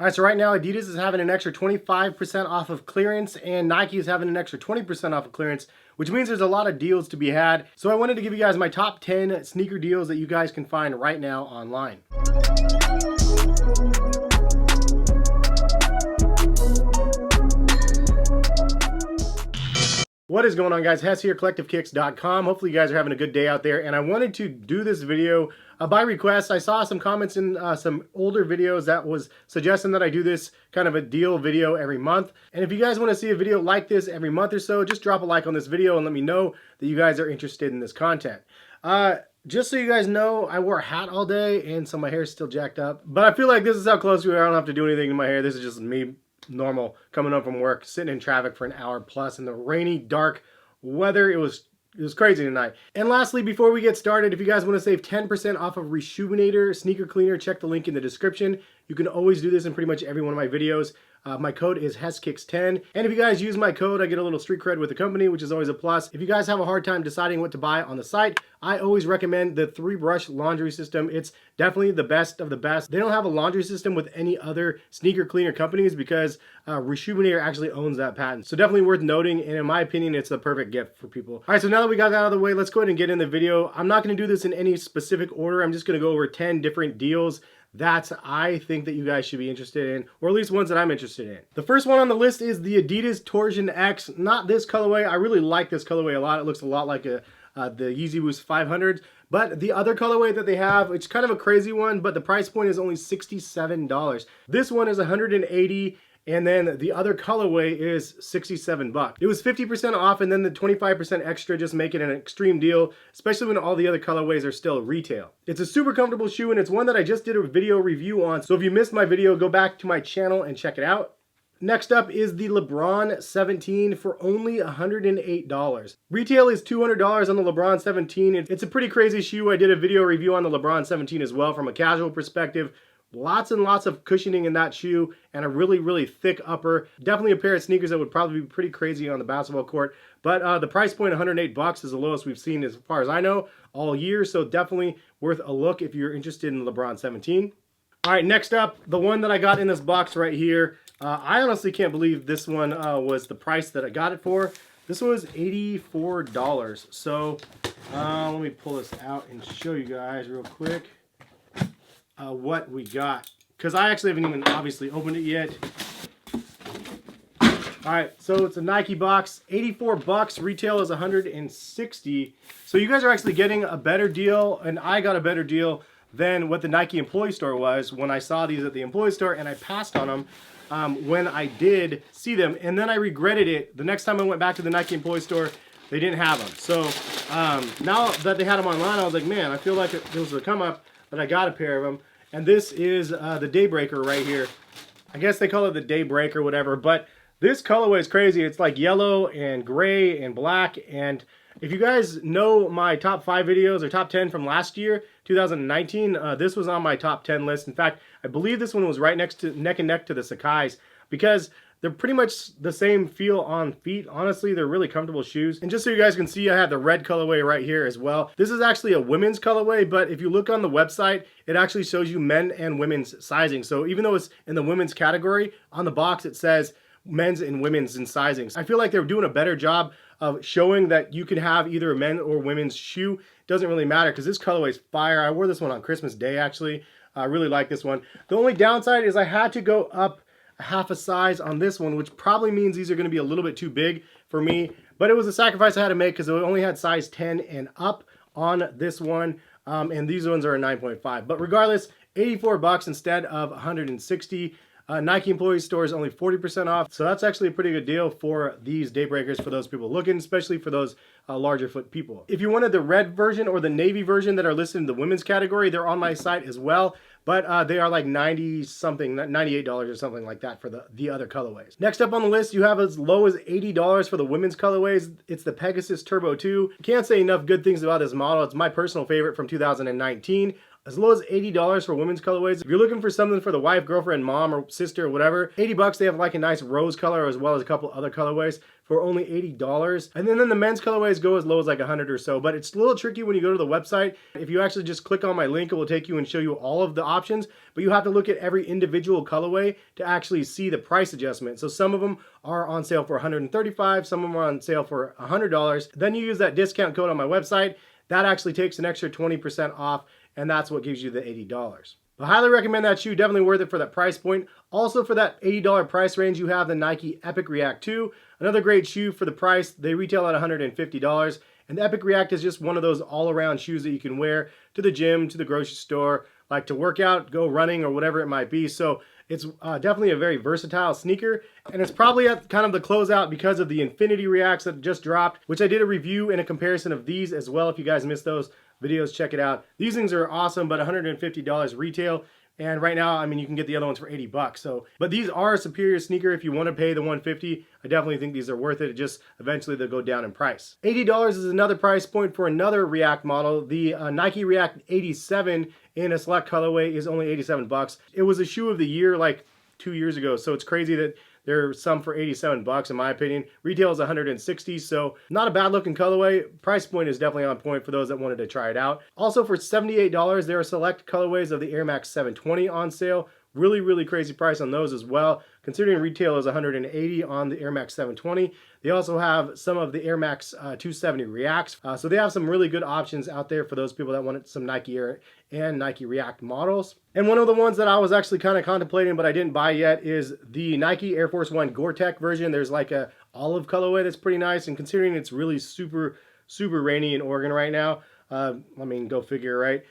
All right, so right now Adidas is having an extra 25% off of clearance and Nike is having an extra 20% off of clearance, which means there's a lot of deals to be had. So I wanted to give you guys my top 10 sneaker deals that you guys can find right now online. What is going on, guys? Hess here, CollectiveKicks.com. Hopefully you guys are having a good day out there. And I wanted to do this video by request. I saw some comments in some older videos that was suggesting that I do this kind of a deal video every month. And if you guys want to see a video like this every month or so, just drop a like on this video and let me know that you guys are interested in this content. Just so you guys know, I wore a hat all day and so my hair is still jacked up. But I feel like this is how close we are. I don't have to do anything to my hair. This is just me. Normal coming up from work, sitting in traffic for an hour plus in the rainy, dark weather. It was crazy tonight. And lastly, before we get started, if you guys want to save 10% off of Reshoevn8r sneaker cleaner, check the link in the description. You can always do this in pretty much every one of my videos. My code is HessKicks10. And if you guys use my code, I get a little street cred with the company, which is always a plus. If you guys have a hard time deciding what to buy on the site, I always recommend the 3-brush laundry system. It's definitely the best of the best. They don't have a laundry system with any other sneaker cleaner companies because Reshoevn8r actually owns that patent. So definitely worth noting, and in my opinion, it's the perfect gift for people. All right, so now that we got that out of the way, let's go ahead and get in the video. I'm not going to do this in any specific order. I'm just going to go over 10 different deals that I think that you guys should be interested in, or at least ones that I'm interested in. The first one on the list is the Adidas Torsion X. Not this colorway. I really like this colorway a lot. It looks a lot like the Yeezy Boost 500s. But the other colorway that they have, it's kind of a crazy one, but the price point is only $67. This one is $180. And then the other colorway is $67. It was 50% off, and then the 25% extra just make it an extreme deal, especially when all the other colorways are still retail. It's a super comfortable shoe, and it's one that I just did a video review on. So if you missed my video, go back to my channel and check it out. Next up is the LeBron 17 for only $108. Retail is $200 on the LeBron 17. It's a pretty crazy shoe. I did a video review on the LeBron 17 as well from a casual perspective. Lots and lots of cushioning in that shoe and a really, really thick upper. Definitely a pair of sneakers that would probably be pretty crazy on the basketball court. But the price point, $108, is the lowest we've seen as far as I know all year. So definitely worth a look if you're interested in the LeBron 17. All right, next up, the one that I got in this box right here. I honestly can't believe this one was the price that I got it for. This was $84. So let me pull this out and show you guys real quick. What we got, because I actually haven't even obviously opened it yet. All right, so it's a Nike box, $84. Retail is $160. So you guys are actually getting a better deal, and I got a better deal than what the Nike employee store was when I saw these at the employee store, and I passed on them when I did see them, and then I regretted it. The next time I went back to the Nike employee store, they didn't have them. So now that they had them online, I was like, man, I feel like it was a come up, but I got a pair of them. And this is the Daybreaker right here. I guess they call it the Daybreaker, whatever. But this colorway is crazy. It's like yellow and gray and black. And if you guys know my top 5 videos or top 10 from last year, 2019, this was on my top 10 list. In fact, I believe this one was right next to neck and neck to the Sakai's because they're pretty much the same feel on feet. Honestly, they're really comfortable shoes. And just so you guys can see, I have the red colorway right here as well. This is actually a women's colorway, but if you look on the website, it actually shows you men and women's sizing. So even though it's in the women's category, on the box it says men's and women's in sizing. I feel like they're doing a better job of showing that you can have either a men or women's shoe. It doesn't really matter because this colorway is fire. I wore this one on Christmas Day, actually. I really like this one. The only downside is I had to go up half a size on this one, which probably means these are going to be a little bit too big for me, but it was a sacrifice I had to make because it only had size 10 and up on this one, and these ones are a 9.5. But regardless, $84 instead of $160. Nike employee store is only 40% off, so that's actually a pretty good deal for these Daybreakers for those people looking, especially for those larger foot people. If you wanted the red version or the navy version that are listed in the women's category, they're on my site as well, but they are like $90-something, $98 or something like that for the other colorways. Next up on the list, you have as low as $80 for the women's colorways. It's the Pegasus Turbo 2. Can't say enough good things about this model. It's my personal favorite from 2019. as low as $80 for women's colorways. If you're looking for something for the wife, girlfriend, mom, or sister, or whatever, 80 bucks, they have like a nice rose color as well as a couple other colorways for only $80. And then the men's colorways go as low as like 100 or so, but it's a little tricky when you go to the website. If you actually just click on my link, it will take you and show you all of the options, but you have to look at every individual colorway to actually see the price adjustment. So some of them are on sale for $135, some of them are on sale for $100. Then you use that discount code on my website. That actually takes an extra 20% off, and that's what gives you the $80. I highly recommend that shoe, definitely worth it for that price point. Also for that $80 price range, you have the Nike Epic React 2, another great shoe for the price. They retail at $150, and the Epic React is just one of those all-around shoes that you can wear to the gym, to the grocery store, like to work out, go running, or whatever it might be. So it's definitely a very versatile sneaker, and it's probably at kind of the closeout because of the Infinity Reacts that just dropped, which I did a review and a comparison of these as well. If you guys missed those videos, check it out. These things are awesome, but $150 retail. And right now, I mean, you can get the other ones for 80 bucks. So, but these are a superior sneaker if you want to pay the $150. I definitely think these are worth it. Just eventually they'll go down in price. $80 is another price point for another React model. The Nike React 87 in a select colorway is only 87 bucks. It was a shoe of the year like 2 years ago. So it's crazy that there are some for 87 bucks in my opinion. Retail is 160, so not a bad looking colorway. Price point is definitely on point for those that wanted to try it out. Also for $78, there are select colorways of the Air Max 720 on sale. Really crazy price on those as well, considering retail is 180 on the Air Max 720. They also have some of the Air Max 270 Reacts. So they have some really good options out there for those people that wanted some Nike Air and Nike React models. And one of the ones that I was actually kind of contemplating but I didn't buy yet is the Nike Air Force One GoreTech version. There's like a olive colorway that's pretty nice, and considering it's really super rainy in Oregon right now, I mean, go figure, right?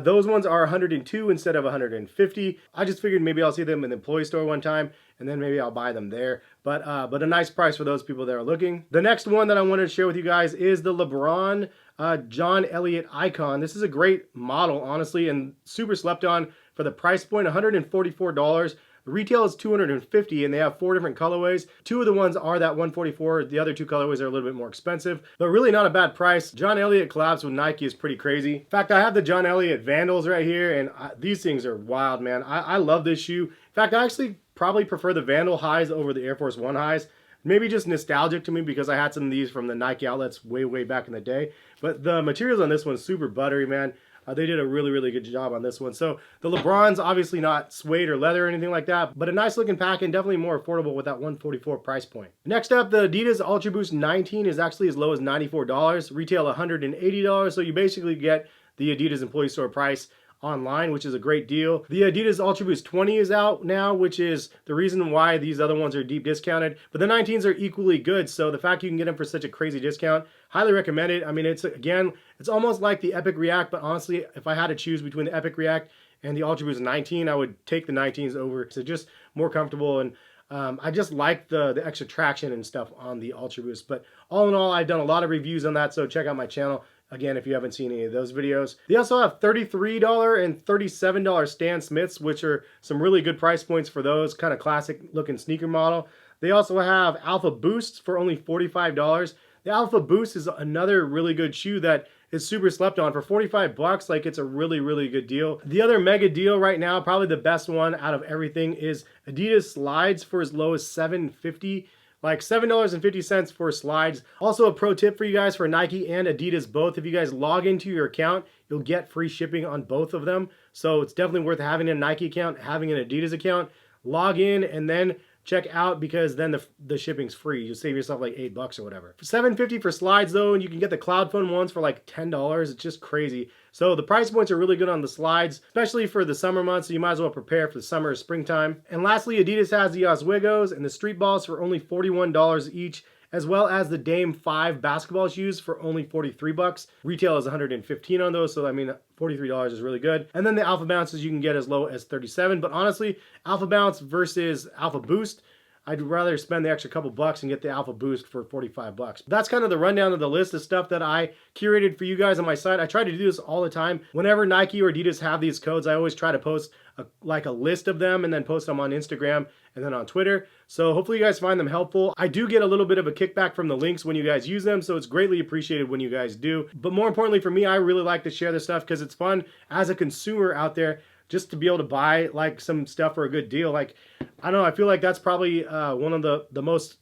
Those ones are 102 instead of 150. I just figured maybe I'll see them in the employee store one time and then maybe I'll buy them there. But a nice price for those people that are looking. The next one that I wanted to share with you guys is the LeBron John Eliot Icon. This is a great model, honestly, and super slept on for the price point, $144. The retail is $250, and they have 4 different colorways. 2 of the ones are that $144. The other 2 colorways are a little bit more expensive, but really not a bad price. John Eliot collabs with Nike is pretty crazy. In fact, I have the John Eliot Vandals right here, and these things are wild, man. I love this shoe. In fact, I actually probably prefer the Vandal highs over the Air Force One highs. Maybe just nostalgic to me because I had some of these from the Nike outlets way back in the day. But the materials on this one is super buttery, man. They did a really good job on this one. So the LeBron's obviously not suede or leather or anything like that, but a nice looking pack and definitely more affordable with that $144 price point. Next up, the Adidas Ultra Boost 19 is actually as low as $94, retail $180. So you basically get the Adidas employee store price online, which is a great deal. The Adidas Ultra Boost 20 is out now, which is the reason why these other ones are deep discounted, but the 19s are equally good. So the fact you can get them for such a crazy discount, highly recommend it. I mean, it's almost like the Epic React, but honestly, if I had to choose between the Epic React and the Ultra Boost 19, I would take the 19s over. So just more comfortable, and I just like the extra traction and stuff on the Ultra Boost. But all in all, I've done a lot of reviews on that, so check out my channel. Again, if you haven't seen any of those videos. They also have $33 and $37 Stan Smiths, which are some really good price points for those kind of classic looking sneaker model. They also have Alpha Boosts for only $45. The Alpha Boost is another really good shoe that is super slept on. For 45 bucks, like, it's a really good deal. The other mega deal right now, probably the best one out of everything, is Adidas Slides for as low as $7.50. Like $7.50 for slides. Also a pro tip for you guys for Nike and Adidas both. If you guys log into your account, you'll get free shipping on both of them. So it's definitely worth having a Nike account, having an Adidas account. Log in and then check out, because then the shipping's free. You'll save yourself like $8 or whatever. $7.50 for slides though, and you can get the Cloud Phone ones for like $10. It's just crazy. So the price points are really good on the slides, especially for the summer months, so you might as well prepare for the summer or springtime. And lastly, Adidas has the Oswegos and the Street Balls for only $41 each, as well as the Dame 5 basketball shoes for only 43 bucks. Retail is 115 on those, so I mean, $43 is really good. And then the Alpha Bounces you can get as low as 37, but honestly, Alpha Bounce versus Alpha Boost, I'd rather spend the extra couple bucks and get the Alpha Boost for 45 bucks. That's kind of the rundown of the list of stuff that I curated for you guys on my site. I try to do this all the time. Whenever Nike or Adidas have these codes, I always try to post like a list of them and then post them on Instagram and then on Twitter. So hopefully you guys find them helpful. I do get a little bit of a kickback from the links when you guys use them, so it's greatly appreciated when you guys do. But more importantly for me, I really like to share this stuff because it's fun as a consumer out there just to be able to buy like some stuff for a good deal. Like, I don't know, I feel like that's probably one of the most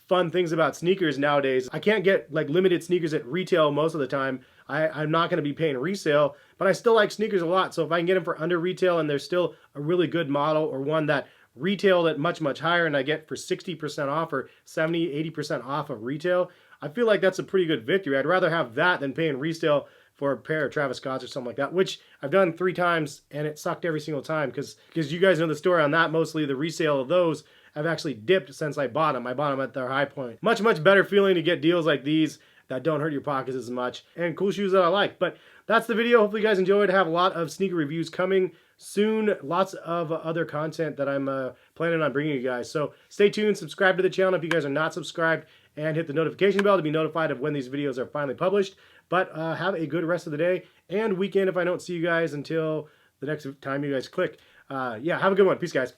fun things about sneakers nowadays. I can't get like limited sneakers at retail most of the time. I'm not going to be paying resale, but I still like sneakers a lot. So if I can get them for under retail and there's still a really good model or one that retailed at much, much higher and I get for 60% off or 70, 80% off of retail, I feel like that's a pretty good victory. I'd rather have that than paying resale for a pair of Travis Scotts or something like that, which I've done 3 times and it sucked every single time because you guys know the story on that. Mostly the resale of those have actually dipped since I bought them. I bought them at their high point. Much, much better feeling to get deals like these that don't hurt your pockets as much and cool shoes that I like. But that's the video. Hopefully you guys enjoyed. I have a lot of sneaker reviews coming soon. Lots of other content that I'm planning on bringing you guys. So stay tuned. Subscribe to the channel if you guys are not subscribed and hit the notification bell to be notified of when these videos are finally published. But have a good rest of the day and weekend if I don't see you guys until the next time you guys click. Yeah, have a good one. Peace, guys.